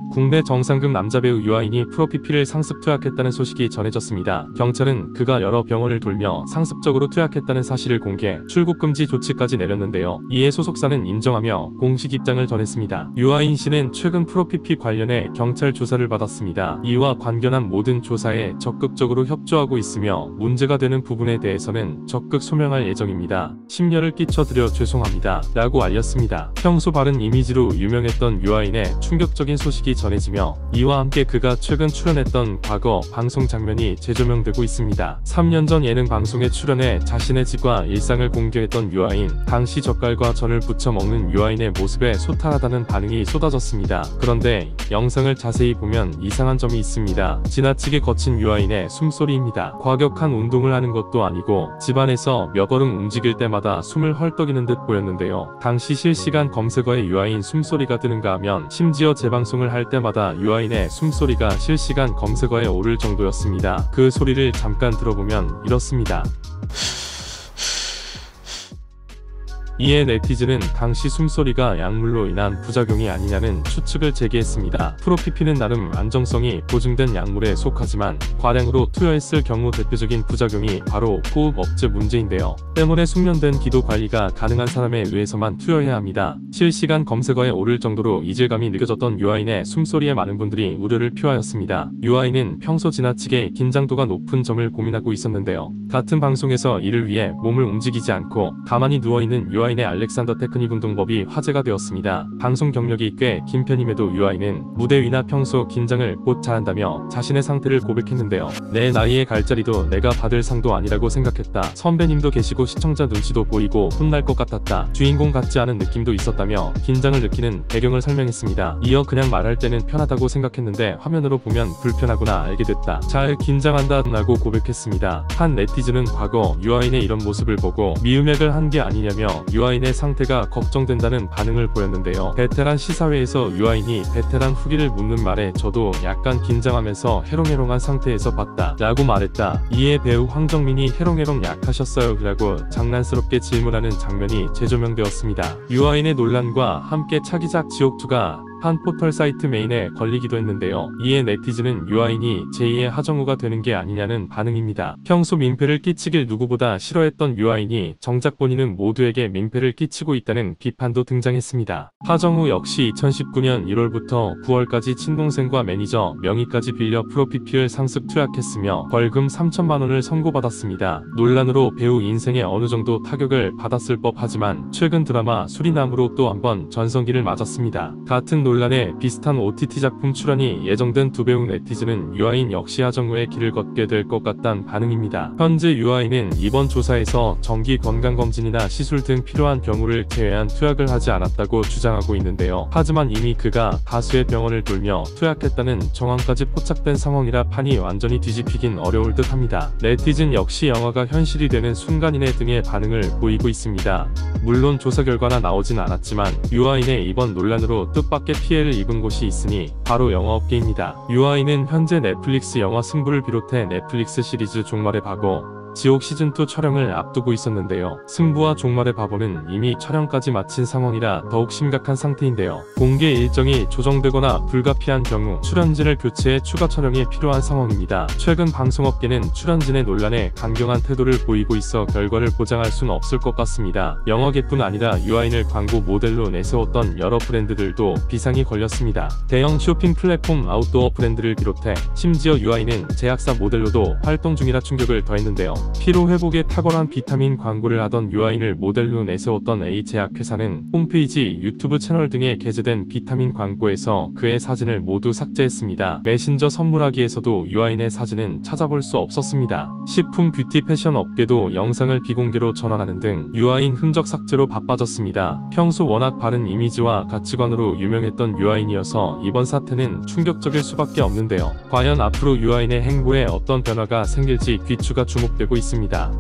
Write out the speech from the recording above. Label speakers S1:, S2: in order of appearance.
S1: 국내 정상급 남자 배우 유아인이 프로피피를 상습 투약했다는 소식이 전해졌습니다. 경찰은 그가 여러 병원을 돌며 상습적으로 투약했다는 사실을 공개, 출국 금지 조치까지 내렸는데요. 이에 소속사는 인정하며 공식 입장을 전했습니다. 유아인 씨는 최근 프로피피 관련해 경찰 조사를 받았습니다. 이와 관련한 모든 조사에 적극적으로 협조하고 있으며 문제가 되는 부분에 대해서는 적극 소명할 예정입니다. 심려를 끼쳐드려 죄송합니다. 라고 알렸습니다. 평소 바른 이미지로 유명했던 유아인의 충격적인 소식이 전해지며 이와 함께 그가 최근 출연했던 과거 방송 장면이 재조명되고 있습니다. 3년 전 예능 방송에 출연해 자신의 집과 일상을 공개했던 유아인. 당시 젓갈과 전을 부쳐 먹는 유아인의 모습에 소탈하다는 반응이 쏟아졌습니다. 그런데 영상을 자세히 보면 이상한 점이 있습니다. 지나치게 거친 유아인의 숨소리입니다. 과격한 운동을 하는 것도 아니고 집안에서 몇 걸음 움직일 때마다 숨을 헐떡이는 듯 보였는데요. 당시 실시간 검색어에 유아인 숨소리가 뜨는가 하면 심지어 재방송을 할 때마다 유아인의 숨소리가 실시간 검색어에 오를 정도였습니다. 그 소리를 잠깐 들어보면 이렇습니다. 이에 네티즌은 당시 숨소리가 약물로 인한 부작용이 아니냐는 추측을 제기했습니다. 프로피피는 나름 안정성이 보증된 약물에 속하지만 과량으로 투여했을 경우 대표적인 부작용이 바로 호흡 억제 문제인데요. 때문에 숙련된 기도 관리가 가능한 사람에 의해서만 투여해야 합니다. 실시간 검색어에 오를 정도로 이질감이 느껴졌던 유아인의 숨소리에 많은 분들이 우려를 표하였습니다. 유아인은 평소 지나치게 긴장도가 높은 점을 고민하고 있었는데요. 같은 방송에서 이를 위해 몸을 움직이지 않고 가만히 누워있는 유아인의 알렉산더 테크닉 운동법이 화제가 되었습니다. 방송 경력이 꽤 긴 편임에도 유아인은 무대 위나 평소 긴장을 곧 잘한다며 자신의 상태를 고백했는데요. 내 나이에 갈 자리도 내가 받을 상도 아니라고 생각했다. 선배님도 계시고 시청자 눈치도 보이고 혼날 것 같았다. 주인공 같지 않은 느낌도 있었다며 긴장을 느끼는 배경을 설명했습니다. 이어 그냥 말할 때는 편하다고 생각했는데 화면으로 보면 불편하구나 알게 됐다. 잘 긴장한다 라고 고백했습니다. 한 네티즌은 과거 유아인의 이런 모습을 보고 미음액을 한 게 아니냐며 유아인의 상태가 걱정된다는 반응을 보였는데요. 베테랑 시사회에서 유아인이 베테랑 후기를 묻는 말에 저도 약간 긴장하면서 해롱해롱한 상태에서 봤다 라고 말했다. 이에 배우 황정민이 해롱해롱 약하셨어요 라고 장난스럽게 질문하는 장면이 재조명되었습니다. 유아인의 논란과 함께 차기작 지옥2가 한 포털 사이트 메인에 걸리기도 했는데요. 이에 네티즌은 유아인이 제2의 하정우가 되는 게 아니냐는 반응입니다. 평소 민폐를 끼치길 누구보다 싫어했던 유아인이 정작 본인은 모두에게 민폐를 끼치고 있다는 비판도 등장했습니다. 하정우 역시 2019년 1월부터 9월까지 친동생과 매니저 명의까지 빌려 프로피피를 상습 투약했으며 벌금 3천만 원을 선고받았습니다. 논란으로 배우 인생에 어느 정도 타격을 받았을 법하지만 최근 드라마 수리남으로 또 한 번 전성기를 맞았습니다. 같은 논란에 비슷한 OTT 작품 출연이 예정된 두 배우 네티즌은 유아인 역시 하정우의 길을 걷게 될 것 같다는 반응입니다. 현재 유아인은 이번 조사에서 정기 건강검진이나 시술 등 필요한 경우를 제외한 투약을 하지 않았다고 주장하고 있는데요. 하지만 이미 그가 다수의 병원을 돌며 투약했다는 정황까지 포착된 상황이라 판이 완전히 뒤집히긴 어려울 듯 합니다. 네티즌 역시 영화가 현실이 되는 순간이네 등의 반응을 보이고 있습니다. 물론 조사 결과나 나오진 않았지만 유아인의 이번 논란으로 뜻밖의 피해를 입은 곳이 있으니 바로 영화업계입니다. 유아인은 현재 넷플릭스 영화 승부를 비롯해 넷플릭스 시리즈 종말의 바보, 지옥 시즌2 촬영을 앞두고 있었는데요. 승부와 종말의 바보는 이미 촬영까지 마친 상황이라 더욱 심각한 상태인데요. 공개 일정이 조정되거나 불가피한 경우 출연진을 교체해 추가 촬영이 필요한 상황입니다. 최근 방송업계는 출연진의 논란에 강경한 태도를 보이고 있어 결과를 보장할 순 없을 것 같습니다. 영화계뿐 아니라 유아인을 광고 모델로 내세웠던 여러 브랜드들도 비상이 걸렸습니다. 대형 쇼핑 플랫폼 아웃도어 브랜드를 비롯해 심지어 유아인은 제약사 모델로도 활동 중이라 충격을 더했는데요. 피로 회복에 탁월한 비타민 광고를 하던 유아인을 모델로 내세웠던 A제약회사는 홈페이지, 유튜브 채널 등에 게재된 비타민 광고에서 그의 사진을 모두 삭제했습니다. 메신저 선물하기에서도 유아인의 사진은 찾아볼 수 없었습니다. 식품 뷰티 패션 업계도 영상을 비공개로 전환하는 등 유아인 흔적 삭제로 바빠졌습니다. 평소 워낙 바른 이미지와 가치관으로 유명했던 유아인이어서 이번 사태는 충격적일 수밖에 없는데요. 과연 앞으로 유아인의 행보에 어떤 변화가 생길지 귀추가 주목되고 있습니다.